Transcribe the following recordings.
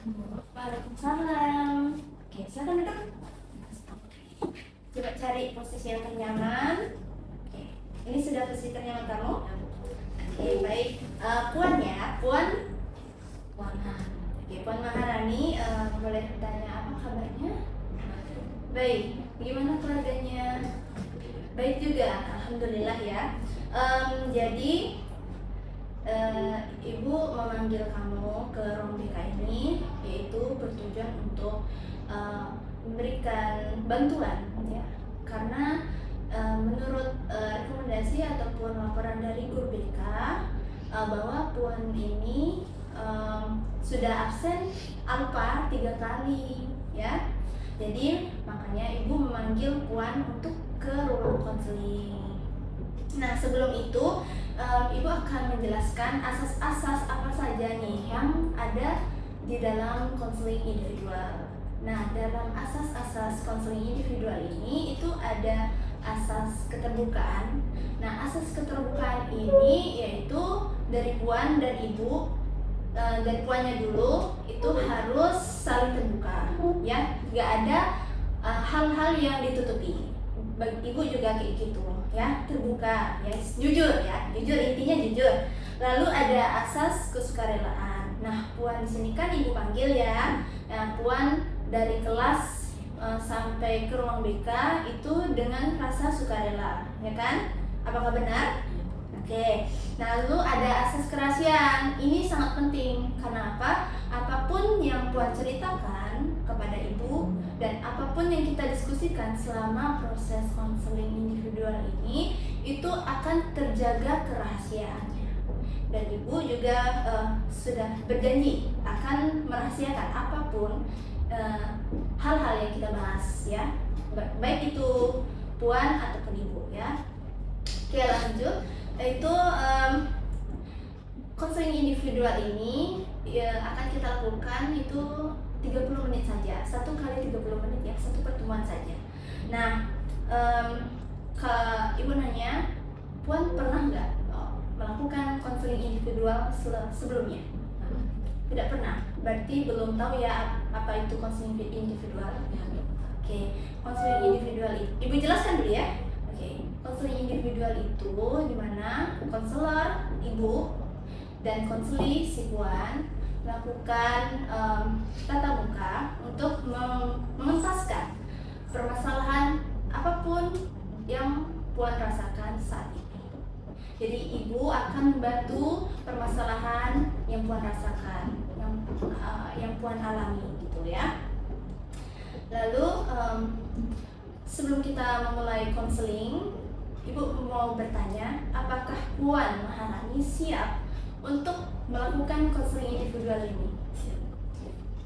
Waalaikumsalam. Oke, silakan duduk. Coba cari posisi yang ternyaman. Oke, ini sudah posisi ternyaman kamu? Oke, baik. Puan ya, Puan. Oke, Puan Maharani, boleh tanya apa kabarnya? Baik, gimana keluarganya? Baik juga, alhamdulillah ya. Jadi Ibu memanggil kamu ke ruang BK ini yaitu bertujuan untuk memberikan bantuan ya, karena menurut rekomendasi ataupun laporan dari guru BK bahwa Puan ini sudah absen alfa 3 kali ya. Jadi makanya Ibu memanggil Puan untuk ke ruang konseling. Nah, sebelum itu Ibu akan menjelaskan asas-asas apa saja nih yang ada di dalam konseling individual. Nah, dalam asas-asas konseling individual ini itu ada asas keterbukaan. Nah, asas keterbukaan ini yaitu dari Puan dan Ibu, dari Puannya dulu itu harus saling terbuka ya, nggak ada hal-hal yang ditutupi. Ibu juga kayak gitu ya, terbuka ya, jujur ya, jujur, intinya jujur. Lalu ada asas kesukarelaan. Nah, Puan di sini kan Ibu panggil ya. Nah, Puan dari kelas sampai ke ruang BK itu dengan rasa sukarela, ya kan? Apakah benar? Oke. Lalu ada asas kerahasiaan. Ini sangat penting karena apa? Apapun yang Puan ceritakan kepada Ibu dan apapun yang kita diskusikan selama proses konseling individual ini itu akan terjaga kerahasiaannya. Dan Ibu juga sudah berjanji akan merahasiakan apapun hal-hal yang kita bahas ya, baik itu Puan ataupun Ibu ya. Oke, lanjut. Itu konseling individual ini akan kita lakukan itu 30 menit saja, 1 kali 30 menit ya, 1 pertemuan saja. Nah, Ibu nanya, Puan pernah nggak melakukan konseling individual sebelumnya? Tidak pernah, berarti belum tahu ya apa itu konseling individual. Oke, konseling individual itu, Ibu jelaskan dulu ya. Oke, konseling individual itu dimana konselor Ibu dan konseli si Puan melakukan tatap muka untuk mengentaskan permasalahan apapun yang Puan rasakan saat ini. Jadi Ibu akan membantu permasalahan yang Puan rasakan, yang Puan alami gitu ya. Lalu sebelum kita memulai konseling, Ibu mau bertanya, apakah Puan Maharani siap untuk melakukan konseling individual ini?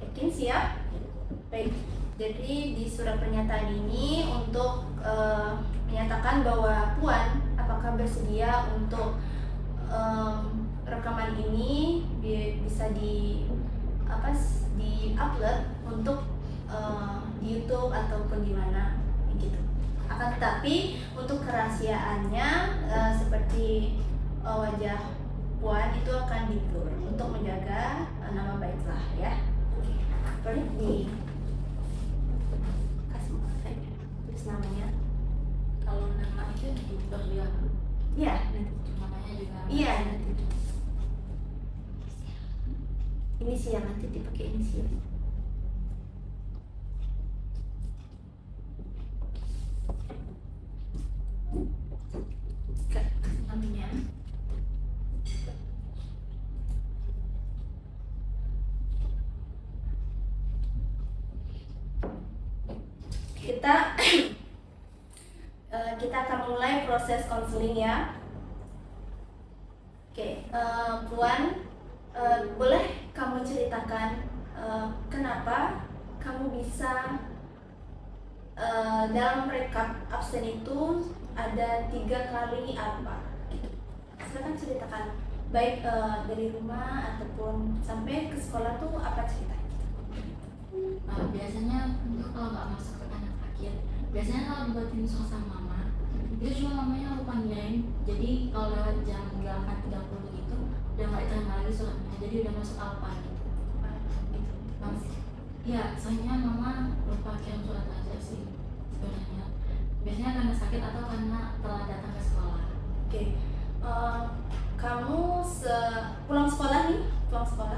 Yakin siap? Baik. Jadi di surat pernyataan ini untuk menyatakan bahwa Puan apakah bersedia untuk rekaman ini bisa di-upload untuk di YouTube ataupun di mana gitu. Akan tetapi untuk kerahasiaannya seperti wajah Puan itu akan di-blur untuk menjaga nama baiklah ya. Oke. Boleh kasih tulis namanya. Kalau nama itu di-blur juga. Iya, Namanya juga. iya nanti. Inisial nanti dipakai inisial. Namanya. Kita akan mulai proses konseling ya. Oke, Puan, boleh kamu ceritakan kenapa kamu bisa dalam rekap absen itu ada 3 kali apa? Silakan ceritakan, baik dari rumah ataupun sampai ke sekolah tuh apa ceritanya? Biasanya untuk kalau nggak masuk ke anak sakit, biasanya kalau dibuatin soal sama mama itu cuma mamanya aku panggilin. Jadi kalau lewat jam 8.30 gitu udah nggak diterima lagi suratnya, jadi udah masuk alfa gitu. Ya, soalnya mama lupa kirim surat aja sih sebenarnya. Biasanya karena sakit atau karena telah datang ke sekolah. Oke. Kamu pulang sekolah nih,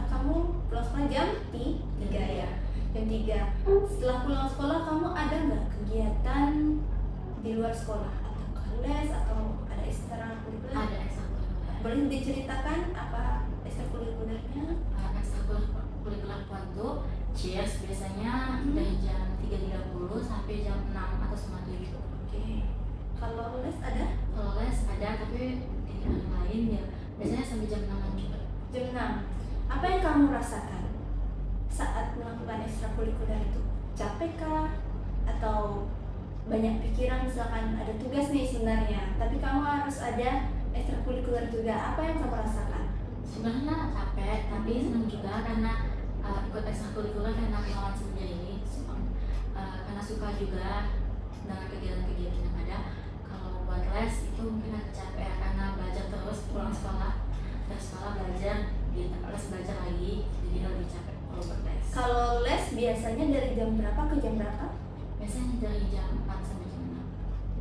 kamu pulang sekolah jam 3 ya, jam 3. Setelah pulang sekolah kamu ada nggak kegiatan di luar sekolah, atau les atau ada ekstrakurikuler? Ada ekstrakurikuler. Boleh diceritakan apa ekstrakurikulernya? Ekstrakurikuler puan tuh cheers biasanya dari jam 3.30 sampai jam 6 atau setengah 7. Oke. Kalau les ada? Kalau les ada tapi di hari lain ya biasanya sampai jam 6 juga. Jam 6. Apa yang kamu rasakan saat melakukan ekstrakurikuler itu? Capek kah? Atau banyak pikiran, misalkan ada tugas nih sebenarnya, tapi kamu harus ada ekstrakurikuler juga. Apa yang kamu rasakan? Sebenarnya capek tapi senang juga karena ikut ekstrakurikuler karena pengalaman sebelumnya ini karena suka juga dengan kegiatan-kegiatan yang ada. Kalau buat les itu mungkin agak capek ya, karena belajar terus pulang sekolah dari sekolah belajar di les belajar lagi, jadi lebih capek kalau buat les. Kalau les biasanya dari jam berapa ke jam berapa? Biasanya dari jam 4 sampai jam 6.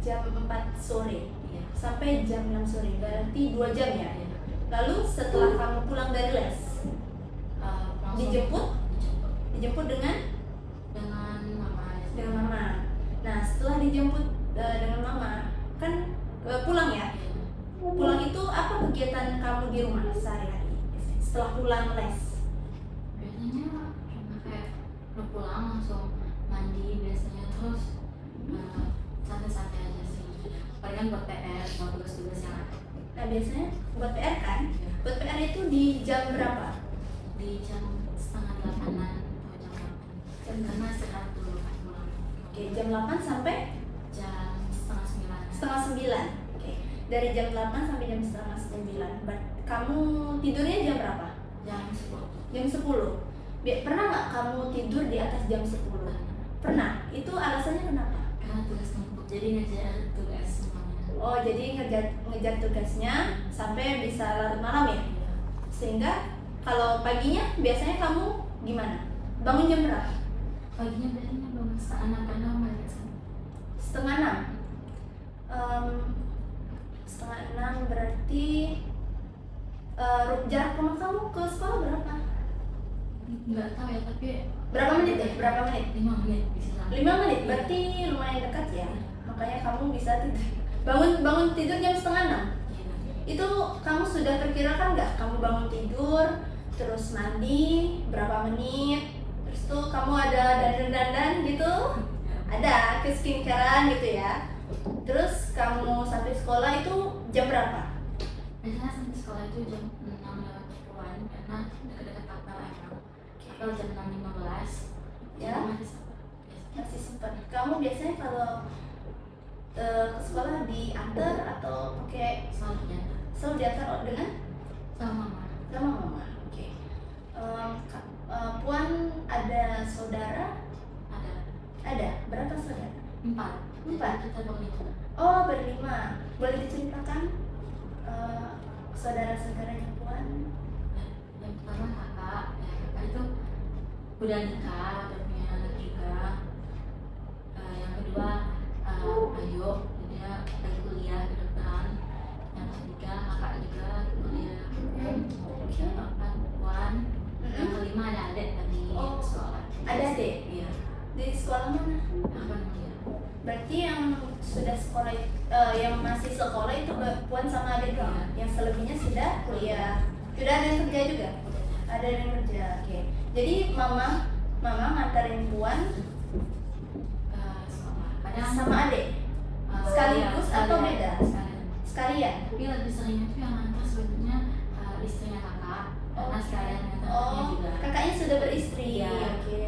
Jam 4 sore Iya. sampai jam 6 sore, berarti 2 jam ya? Iya. Lalu setelah kamu pulang dari les, Langsung dijemput dengan mama. mama. Nah, setelah dijemput dengan mama, kan pulang ya? Iya. Pulang itu apa kegiatan kamu di rumah sehari-hari setelah pulang les? Biasanya cuma kayak udah pulang langsung mandi biasanya, terus santai-santai aja sih. Palingan buat PR, buat tugas-tugas yang ada. Nah, biasanya buat PR kan? Ya. Buat PR itu di jam berapa? Di jam setengah 8-an atau jam 8. Karena istirahat dulu kan pulang. Oke, jam 8 sampai Jam setengah 9. setengah 9. Oke, dari jam 8 sampai jam setengah 9. Kamu tidurnya jam berapa? Jam 10. Jam 10. Pernah nggak kamu tidur di atas jam 10? Pernah. Itu alasannya kenapa? Karena tugas numpuk, jadi ngejar tugas semuanya. Oh, jadi ngejar tugasnya sampai bisa larut malam ya? Iya. Sehingga kalau paginya biasanya kamu gimana? Bangun jam berapa? Paginya biasanya bangun setengah 6 karena balik sana. Setengah 6. Setengah 6 berarti jarak rumah kamu ke sekolah berapa? Nggak tahu ya, tapi Berapa menit ya? Berapa menit? 5 menit bisa. 5 menit, berarti lumayan dekat ya. Makanya kamu bisa tidur. Bangun tidur jam setengah 6. Iya. Itu kamu sudah perkirakan nggak? Kamu bangun tidur, terus mandi berapa menit, terus tuh kamu ada dandan gitu, ada ke skincarean gitu ya. Terus kamu sampai sekolah itu jam berapa? Biasanya sampai sekolah itu jam 6:10-an karena dekat-dekat apel emang. Apel jam 6:15. Ya. Jadi masih sempat. Masih sempat. Kamu biasanya kalau ke sekolah diantar atau pakai Selalu diantar selalu diantar dengan sama mama. sama mama? Oke. Puan ada saudara? Ada Ada. Berapa saudara? 4. 4. Kita berlima. Oh, berlima. Boleh diceritakan saudara-saudaranya Puan? Yang pertama kakak, ya kakak itu udah nikah, udah punya anak juga. Yang kedua Ayu, dia lagi kuliah kedokteran. Yang ketiga kakak juga lagi kuliah. Yang keempat Puan. Yang kelima ada adik dari Oh, sekolah. ada adik? Iya. Di sekolah mana? Apa namanya? Berarti yang sudah sekolah, yang masih sekolah itu Puan sama adik kamu. Yang selebihnya sudah kuliah. Sudah ada yang kerja juga? Ada yang kerja. Oke. Jadi mama nganterin Puan Sekolah. Kadang sama adik sekaligus iya, atau sekalian. beda? Sekalian. Sekalian. Tapi lebih seringnya tuh yang ngantar sebetulnya istrinya kakak, karena sekalian ngantarnya Oh, juga. kakaknya sudah beristri. Iya. Oke.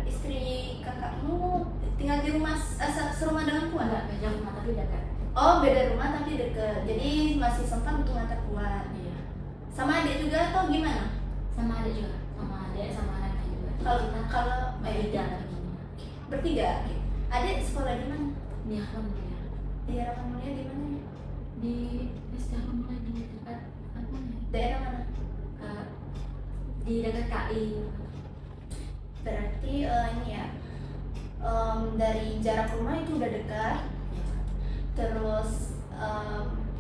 Istri kakakmu tinggal di rumah serumah dengan Puan? Enggak beda rumah tapi dekat. Oh, beda rumah tapi deket. Jadi masih sempat untuk ngantar Puan. Iya. Sama adik juga atau gimana? Sama adik juga, sama adik sama anaknya juga. Kalau Beda begini. bertiga. Oke. Adik sekolah di mana? Di Harapan Mulia. Di Harapan Mulia di mana ya? Di Harapan Mulia di dekat apa ya? Daerah mana? Di dekat KI. Berarti ini ya, dari jarak rumah itu udah dekat. Terus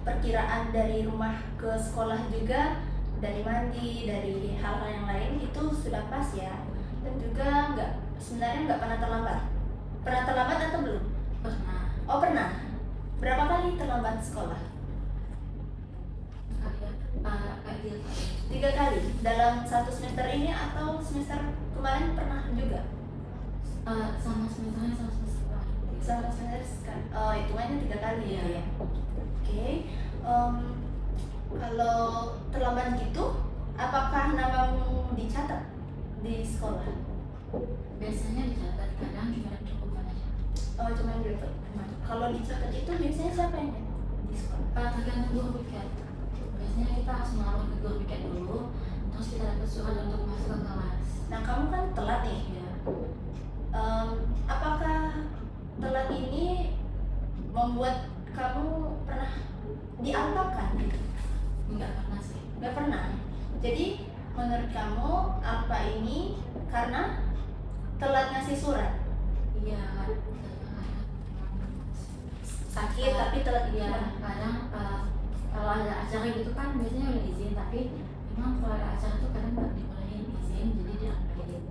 perkiraan dari rumah ke sekolah juga, dari mandi, dari hal-hal yang lain itu sudah pas ya. Dan juga sebenarnya nggak pernah terlambat. Pernah terlambat atau belum? Pernah. Oh pernah. Berapa kali terlambat sekolah? Kayak 3 kali dalam 1 semester ini atau semester kemarin pernah juga? sama semesternya sama semester Sama semester sekali. Oh hitungannya 3 kali Iya. ya. Oke. Kalau terlambat gitu, apakah namamu dicatat di sekolah? biasanya dicatat, kadang cuma cukup aja. Oh cuma gitu. Kalau dicatat itu biasanya siapa yang nyatet di sekolah? Tergantung guru piket. Biasanya kita harus melalui ke guru piket dulu, terus kita dapat surat untuk masuk ke kelas. Nah kamu kan telat nih. Ya, Apakah telat ini membuat kamu pernah diapakan gitu? nggak pernah sih. Nggak pernah. Jadi menurut kamu apa ini karena telat ngasih surat? Iya, Sakit tapi telat iya. Kadang kalau ada acara gitu kan biasanya udah izin, tapi memang kalau ada acara tuh kadang nggak dibolehin izin, jadi diapain.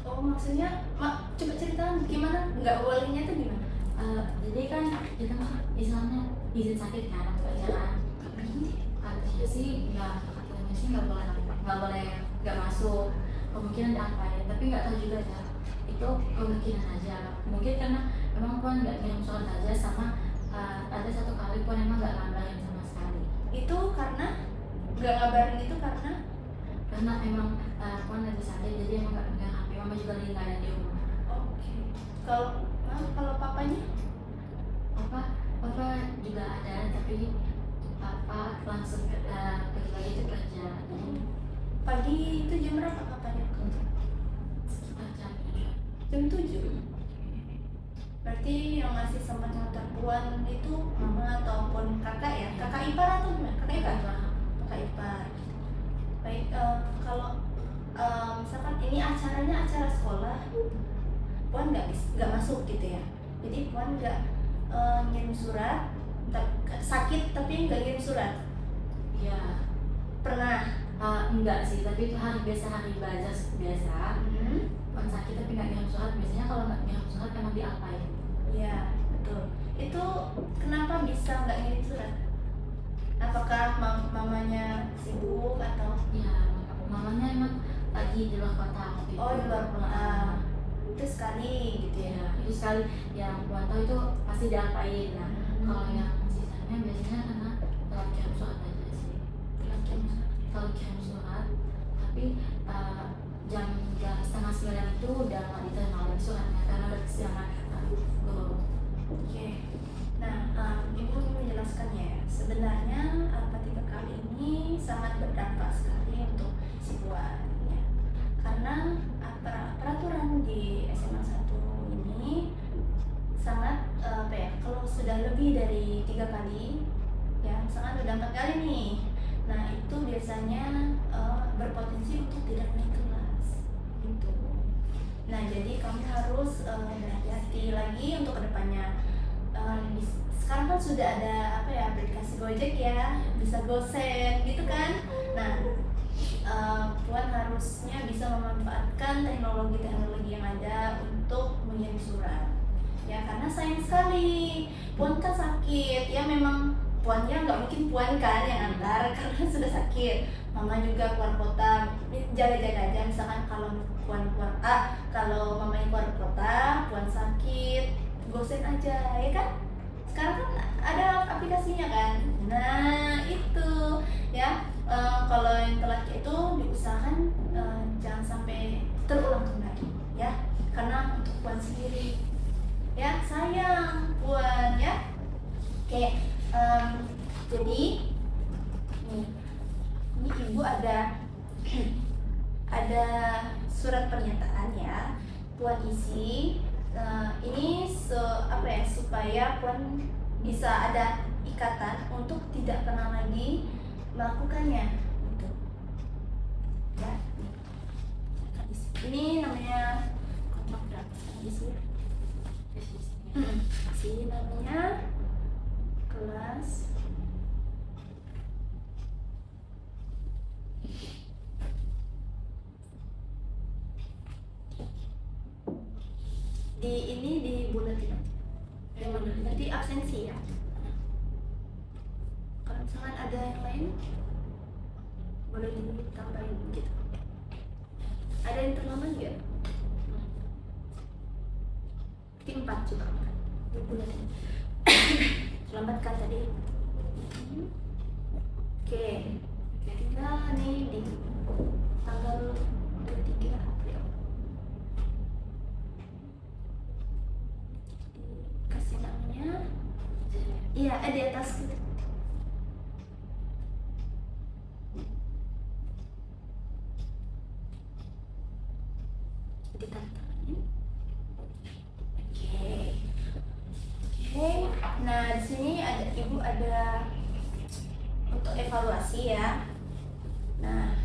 Oh maksudnya, coba ceritakan gimana nggak bolehnya itu gimana? Jadi kan kita mah misalnya izin sakit kan untuk acara, katanya sih nggak boleh nggak masuk, kemungkinan diapain, tapi nggak tahu juga ya, itu kemungkinan aja. Mungkin karena emang puan nggak ngirim surat aja, sama ada 1 kali puan emang nggak ngabarin sama sekali. Itu karena nggak ngabarin itu karena Emang puan lagi sakit, jadi emang nggak pegang HP, mama juga lagi nggak ada di rumah. oke. Kalau papanya? Papa juga ada, tapi papa langsung pergi lagi ke kerja, jadi Pagi itu jam berapa papanya kerja? sekitar jam 7. Jam 7. Berarti yang masih sempat ngantar puan itu mama ataupun kakak ya? Kakak ipar atau gimana? Kakak ipar? Kakak ipar. Baik, kalau misalkan ini acaranya acara sekolah, puan nggak masuk gitu ya? Jadi puan nggak ngirim surat, sakit tapi nggak ngirim surat? Iya. Pernah? Enggak sih, tapi itu hari biasa, hari belajar biasa. Puan sakit tapi nggak ngirim surat, biasanya kalau nggak ngirim surat emang diapain. Iya betul. Itu kenapa bisa nggak ngirim surat? Apakah mamanya sibuk atau? Ya, mamanya emang lagi di luar kota waktu itu. Oh di luar kota. Itu sekali gitu ya? Ya, itu sekali yang puan tahu itu pasti diapain. Nah, kalau yang sisanya biasanya karena telat kirim surat aja sih. Telat kirim surat, tapi jam 8:30 itu udah nggak diterima lagi suratnya karena udah kesiangan kata guru. Oke. Nah, ibu ingin menjelaskannya ya. Sebenarnya Alfa 3 kali ini sangat berdampak sekali untuk si Puan ya. Karena peraturan di SMA 1 ini sangat kalau sudah lebih dari 3 kali ya, misalkan udah 4 kali nih. Nah, itu biasanya berpotensi untuk tidak naik kelas gitu. Nah, jadi kamu harus berhati-hati lagi untuk kedepannya. Sekarang kan sudah ada aplikasi Gojek ya, bisa gosen gitu kan. Nah, Puan harusnya bisa memanfaatkan teknologi-teknologi yang ada untuk mengirim surat ya, karena sayang sekali Puan kan sakit ya. Memang Puannya nggak mungkin Puan kan yang antar karena sudah sakit. Mama juga keluar kota, jaga-jaga aja. Misalkan kalau Puan kalau mamanya keluar kota, Puan sakit, gosen aja ya kan. Sekarang kan ada aplikasinya kan. Nah itu ya, kalau yang telat itu diusahakan jangan sampai terulang kembali ya, karena untuk Puan sendiri ya, sayang Puan ya. Oke, jadi nih, ini ibu ada surat pernyataan ya, Puan isi. Ini supaya Puan bisa ada ikatan untuk tidak pernah lagi melakukannya gitu ya. Ini namanya presisi ya. Presisi. Si namanya kelas di ini di bulatin aja. Nanti absensi ya. Kalau misalkan ada yang lain boleh ditambahin gitu. Ada yang terlambat nggak? Tim 4 juga di bulatin. Terlambat kan tadi? Oke. Tinggal nih di tanggal 23 April. Kasih namanya. Iya, di atas gitu. Ditandain. Oke. Oke. Nah, di sini ibu ada untuk evaluasi ya. Nah,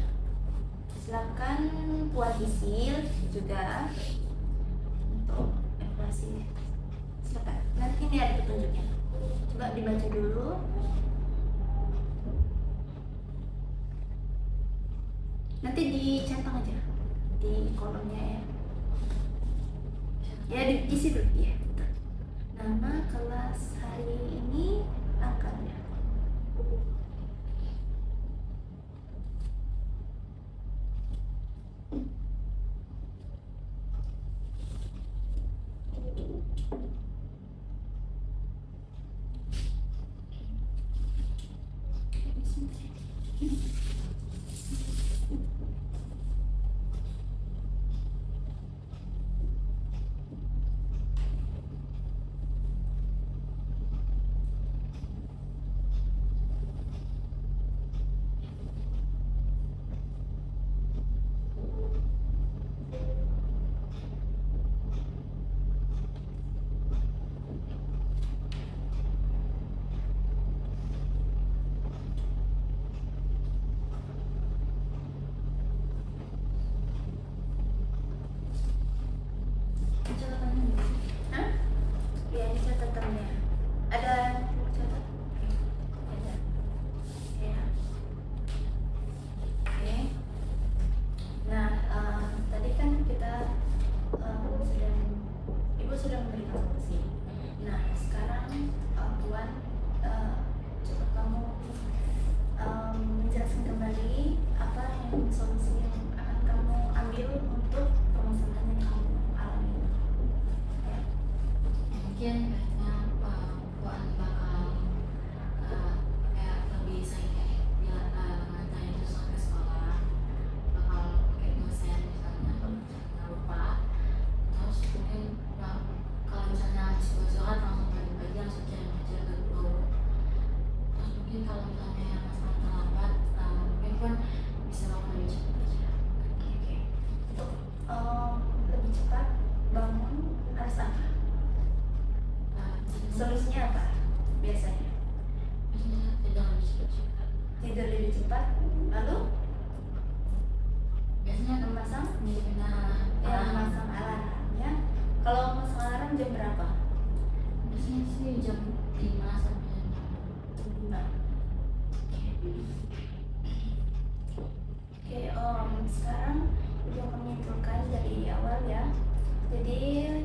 silakan buat isi juga untuk evaluasi. Silakan. Nanti ini ada petunjuknya. Coba dibaca dulu. Nanti dicentang aja di kolomnya ya. Ya diisi dulu ya. Nama, kelas, hari ini, angkanya. Hah? Ya, ini catatannya. Ada catat? Ada. Ya. Oke. Nah, tadi kan kita ibu sudah memberikan solusi. Nah, sekarang Tuan, coba kamu menjelaskan kembali apa yang solusi yang akan kamu ambil untuk permasalahan yang kamu alami. Ya. Mungkin kayaknya Puan bakal kayak lebih sering kayak nganterin itu sampai sekolah, bakal pakai dosen misalnya kalau misalnya lupa. Terus mungkin kalau misalnya habis besok langsung pagi-pagi langsung aja ke guru. Terus mungkin kalau misalnya masalah terlambat mungkin Puan bisa bangun lebih cepat aja. Oke. Untuk lebih cepat bangun harus apa? Solusinya apa biasanya? Biasanya tidak lebih cepat. Tidur lebih cepat, lalu Biasanya memasang memasang alarmnya. Kalau memasang alarm jam berapa? biasanya sih jam 5 sampai Jam 5. Oke, sekarang ibu akan menyimpulkan dari awal ya. Jadi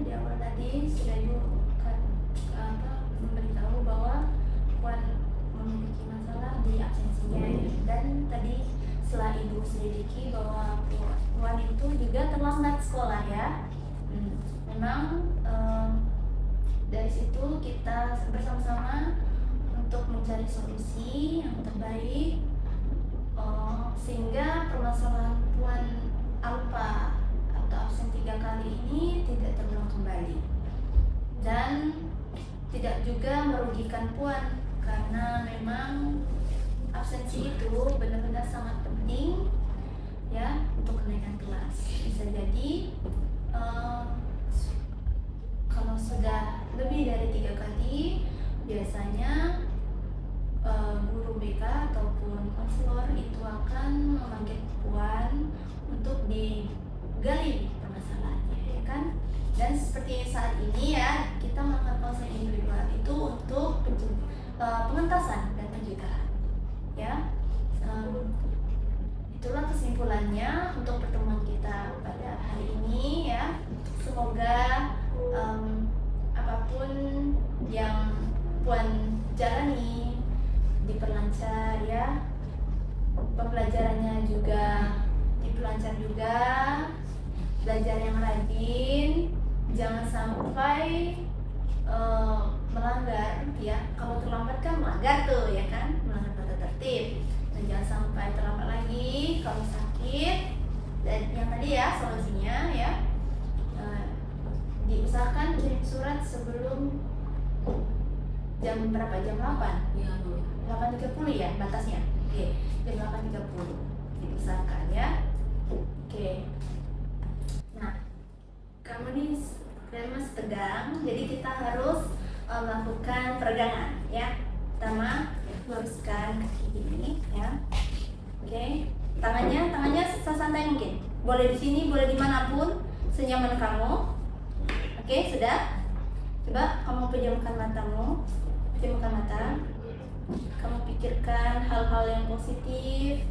di awal tadi sudah ibu memberitahu bahwa Puan memiliki masalah di absensinya ya. Dan tadi setelah ibu selidiki bahwa Puan itu juga terlambat sekolah ya. Memang dari situ kita bersama-sama untuk mencari solusi yang terbaik sehingga permasalahan Puan alfa atau absen 3 kali ini tidak terulang kembali dan tidak juga merugikan Puan karena memang absensi itu benar-benar sangat penting ya untuk kenaikan kelas. Bisa jadi kalau sudah lebih dari 3 kali biasanya guru BK ataupun konselor itu akan memanggil Puan untuk digali permasalahannya ya kan. Dan seperti saat ini ya, kita melakukan konseling individual itu untuk pengentasan dan pencegahan. Ya, itulah kesimpulannya untuk pertemuan kita pada hari ini ya. Semoga apapun yang Puan jalani diperlancar ya, pembelajarannya juga diperlancar juga, belajar yang rajin, jangan sampai melanggar ya. Kalau terlambat kan melanggar tuh ya kan, melanggar tata tertib. Dan jangan sampai terlambat lagi kalau sakit. Dan yang tadi ya solusinya ya, diusahakan kirim surat sebelum jam berapa? Jam 8? Iya, Bu. 8.30 ya batasnya? Oke, jam 8.30 diusahakan ya. Oke. Nah, kamu nih masih tegang, jadi kita harus melakukan peregangan ya. Pertama, luruskan kaki ini ya. Oke, tangannya sesantai mungkin. Boleh di sini, boleh dimanapun, senyaman kamu. Oke, sudah. Coba kamu pejamkan matamu, pejamkan mata. Kamu pikirkan hal-hal yang positif,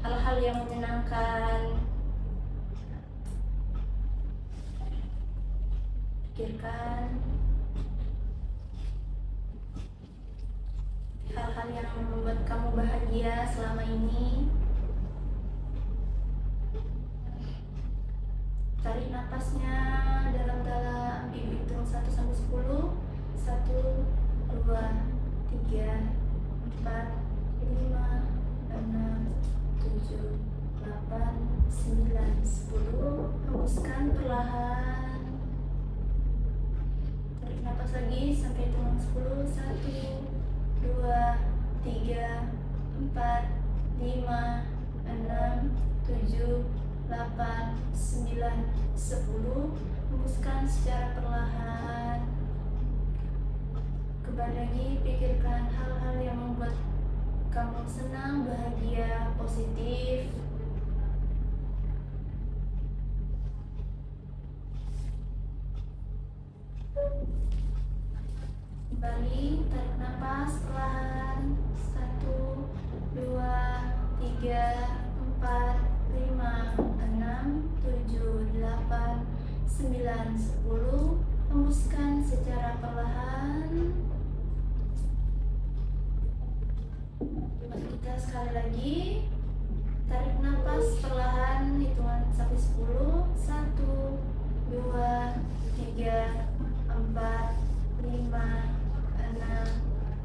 hal-hal yang menyenangkan. Pikirkan hal-hal yang membuat kamu bahagia selama ini. Tarik napasnya dalam-dalam. Ibu hitung 1 sampai 10. 1, 2, 3, 4, 5, 6, 7, 8, 9, 10. Hembuskan perlahan. Tarik napas lagi sampai hitungan 10. 1, 2, 3, 4, 5, 6, 7, 8, 9, 10. Hembuskan secara perlahan. Kembali lagi, pikirkan hal-hal yang membuat kamu senang, bahagia, positif. Kembali, tarik nafas perlahan. 1, 2, 3, 4, 5, 6, 7, 8, 9, 10. Hembuskan secara perlahan. Kita sekali lagi, tarik nafas perlahan, hitungan sampai 10. 1, 2, 3, 4, 5, 6,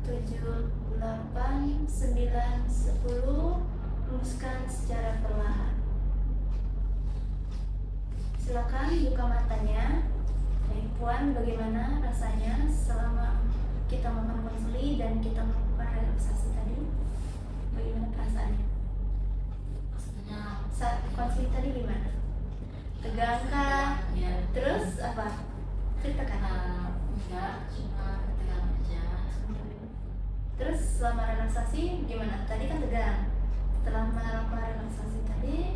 7, 8, 9, 10. Hembuskan secara perlahan. Silakan buka matanya. Puan, bagaimana rasanya selama kita melakukan konseling dan kita melakukan relaksasi tadi? Bagaimana perasaannya? Maksudnya Saat konseling tadi gimana? Tegang kah? ya, Terus apa? Ceritakan. enggak, cuma ketegangan aja. Terus selama relaksasi gimana? Tadi kan tegang. Setelah melakukan relaksasi tadi,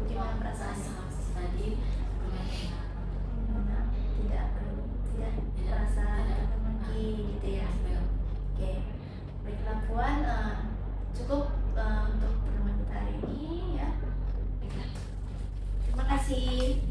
gimana perasaannya? Relaksasi tadi lumayan enak. Tidak merasa tegang lagi gitu ya. Oke, baiklah Puan, cukup untuk pertemuan kita hari ini ya. Baiklah. Terima kasih.